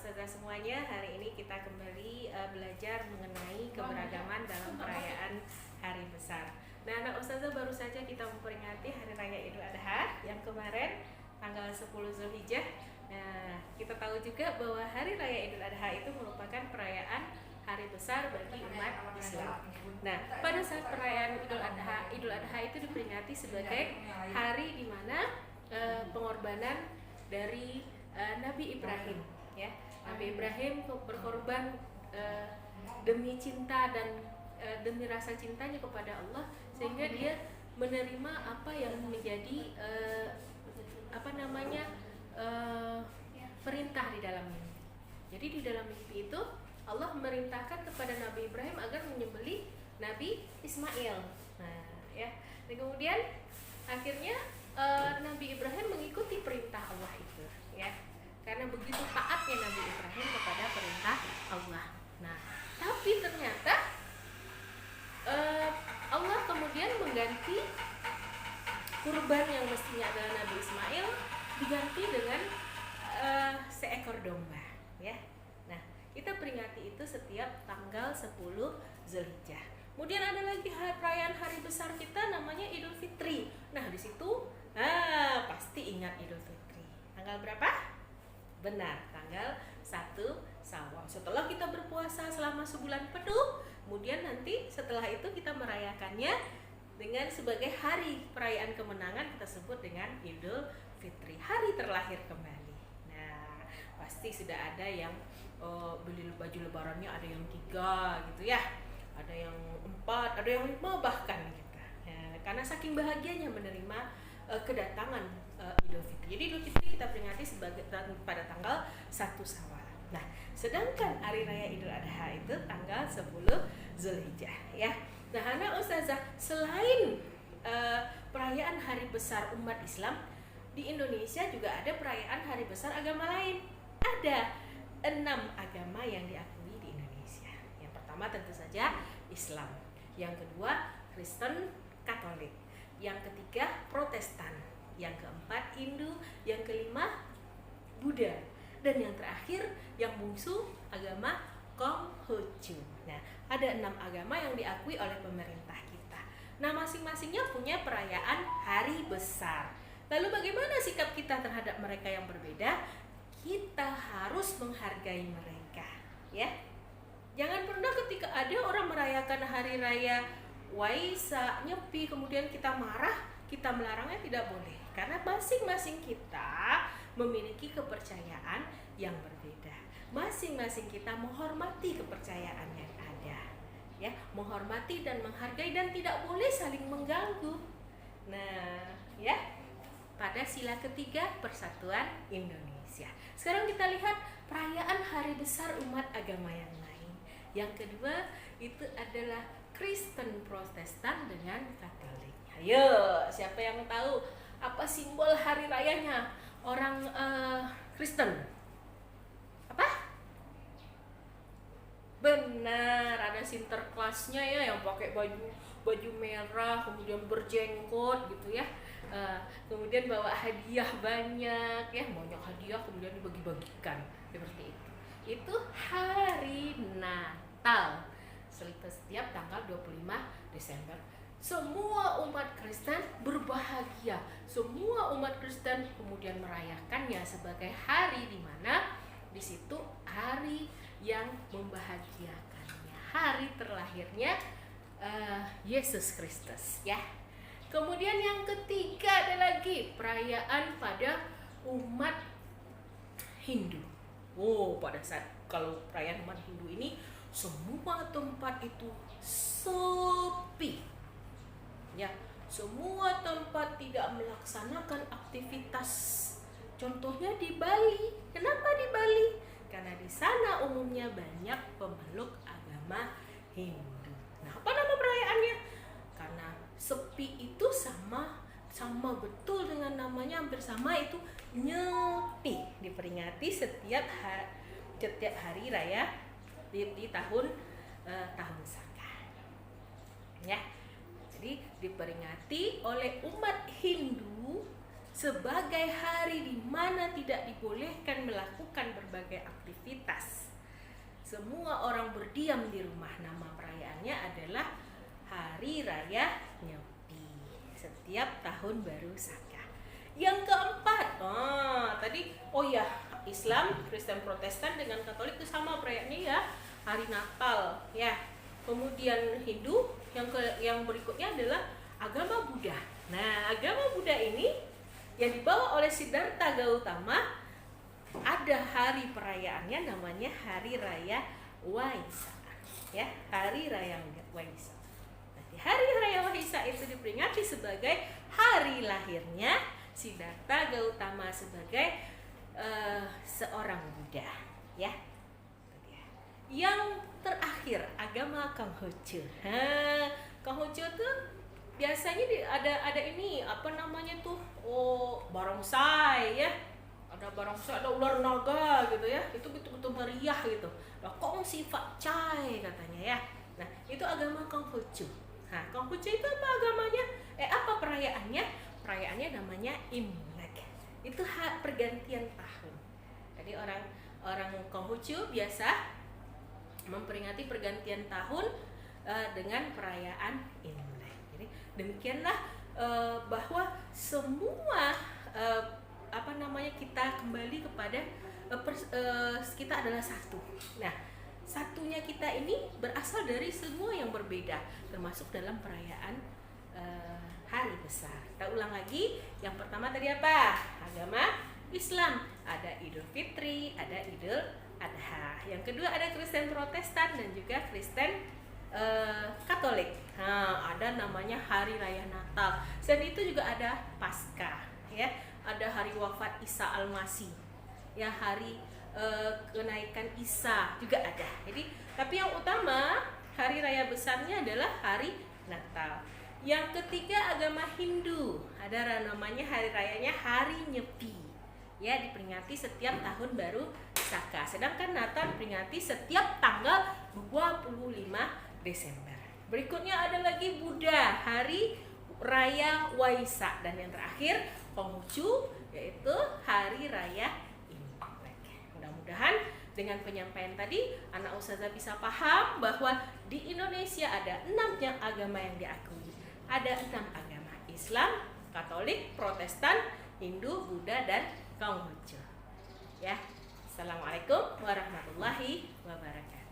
Ustazah semuanya, hari ini kita kembali belajar mengenai keberagaman dalam perayaan hari besar. Nah, anak Ustazah, baru saja kita memperingati Hari Raya Idul Adha yang kemarin tanggal 10 Zulhijjah. Nah, kita tahu juga bahwa Hari Raya Idul Adha itu merupakan perayaan hari besar bagi umat Islam. Nah, pada saat perayaan Idul Adha itu diperingati sebagai hari di mana pengorbanan dari Nabi Ibrahim, ya. Nabi Ibrahim berkorban demi cinta dan demi rasa cintanya kepada Allah, sehingga dia menerima apa yang menjadi perintah di dalam mimpi. Jadi di dalam mimpi itu Allah memerintahkan kepada Nabi Ibrahim agar menyembelih Nabi Ismail. Nah, ya. Dan kemudian akhirnya Nabi Ibrahim mengikuti perintah Allah itu, ya, karena begitu taatnya Nabi Ibrahim kepada perintah Allah. Nah, tapi ternyata Allah kemudian mengganti kurban yang mestinya adalah Nabi Ismail diganti dengan seekor domba, ya. Nah, kita peringati itu setiap tanggal 10 Zulhijjah. Kemudian ada lagi perayaan hari besar kita namanya Idul Fitri. Nah, di situ pasti ingat Idul Fitri. Tanggal berapa? Benar, tanggal 1 Syawal. Setelah kita berpuasa selama sebulan penuh, kemudian nanti setelah itu kita merayakannya dengan sebagai hari perayaan kemenangan, kita sebut dengan Idul Fitri, hari terlahir kembali. Nah, pasti sudah ada yang beli baju lebarannya, ada yang 3 gitu ya, ada yang 4, ada yang 5 bahkan gitu. Ya, karena saking bahagianya menerima kedatangan Idul Fitri. Jadi Idul Fitri kita peringati pada tanggal 1 Syawal. Nah, sedangkan Hari Raya Idul Adha itu tanggal 10 Zulhijjah, ya. Nah, anak Ustazah, selain perayaan hari besar umat Islam, di Indonesia juga ada perayaan hari besar agama lain. Ada 6 agama yang diakui di Indonesia. Yang pertama tentu saja Islam, yang kedua Kristen Katolik, yang ketiga Protestan, yang keempat Hindu, yang kelima Buddha, dan yang terakhir yang bungsu agama Konghucu. Nah, ada 6 agama yang diakui oleh pemerintah kita. Nah, masing-masingnya punya perayaan hari besar. Lalu bagaimana sikap kita terhadap mereka yang berbeda? Kita harus menghargai mereka, ya. Jangan pernah ketika ada orang merayakan hari raya Waisak, Nyepi, kemudian kita marah, kita melarangnya, tidak boleh. Karena masing-masing kita memiliki kepercayaan yang berbeda. Masing-masing kita menghormati kepercayaan yang ada, ya, menghormati dan menghargai, dan tidak boleh saling mengganggu. Nah, ya, pada sila ketiga Persatuan Indonesia. Sekarang kita lihat perayaan hari besar umat agama yang lain. Yang kedua itu adalah Kristen Protestan dengan Katolik. Ayo, siapa yang tahu apa simbol hari rayanya orang Kristen? Apa? Benar, ada sinterklasnya ya, yang pakai baju merah, kemudian berjenggot gitu ya. Kemudian bawa hadiah banyak ya, banyak hadiah kemudian dibagi-bagikan seperti itu. Itu hari Natal. Setiap tanggal 25 Desember. Semua umat Kristen berbahagia. Semua umat Kristen kemudian merayakannya sebagai hari di mana di situ hari yang membahagiakannya, hari terlahirnya Yesus Kristus, ya. Kemudian yang ketiga ada lagi perayaan pada umat Hindu. Pada saat kalau perayaan umat Hindu ini semua tempat itu sepi, ya. Semua tempat tidak melaksanakan aktivitas. Contohnya di Bali. Kenapa di Bali? Karena di sana umumnya banyak pemeluk agama Hindu. Nah, apa nama perayaannya? Karena sepi itu sama betul dengan namanya, hampir sama, itu Nyepi. Diperingati setiap hari raya di tahun Saka, ya. Jadi diperingati oleh umat Hindu sebagai hari di mana tidak dibolehkan melakukan berbagai aktivitas. Semua orang berdiam di rumah. Nama perayaannya adalah Hari Raya Nyepi, setiap tahun baru Saka. Yang keempat, Islam, Kristen, Protestan dengan Katolik itu sama perayaannya ya, hari Natal ya. Kemudian Hindu yang berikutnya adalah agama Buddha. Nah, agama Buddha ini yang dibawa oleh Siddhartha Gautama, ada hari perayaannya namanya Hari Raya Waisak ya, Hari Raya Waisak. Nanti Hari Raya Waisak itu diperingati sebagai hari lahirnya Siddhartha Gautama sebagai seorang Buddha ya. Yang terakhir agama Konghucu. Konghucu tuh biasanya ada ini barongsai ya. Ada barongsai, ada ular naga gitu ya. Itu betul-betul meriah gitu. Kongsi Fat Chai katanya ya. Nah, itu agama Konghucu. Nah, Konghucu itu apa agamanya? Apa perayaannya? Perayaannya namanya Imlek. Itu pergantian tahun. Jadi orang Konghucu biasa memperingati pergantian tahun dengan perayaan Imlek. Jadi demikianlah bahwa semua kita kembali kepada kita adalah satu. Nah, satunya kita ini berasal dari semua yang berbeda, termasuk dalam perayaan hari besar. Kita ulang lagi. Yang pertama tadi apa? Agama Islam. Ada Idul Fitri, ada Idul Adha. Yang kedua ada Kristen Protestan dan juga Kristen Katolik. Ada namanya Hari Raya Natal. Selain itu juga ada Paskah, ya. Ada hari wafat Isa Al-Masih, ya, hari kenaikan Isa juga ada. Jadi, tapi yang utama hari raya besarnya adalah hari Natal. Yang ketiga agama Hindu, ada namanya hari rayanya Hari Nyepi, ya, diperingati setiap tahun baru Saka. Sedangkan Natal diperingati setiap tanggal 25 Desember. Berikutnya ada lagi Buddha, Hari Raya Waisak, dan yang terakhir Konghucu, yaitu Hari Raya Imlek. Mudah-mudahan dengan penyampaian tadi anak ustazah bisa paham bahwa di Indonesia ada 6 agama yang diakui. Ada 6 agama: Islam, Katolik, Protestan, Hindu, Buddha, dan Konghucu. Ya. Assalamualaikum warahmatullahi wabarakatuh.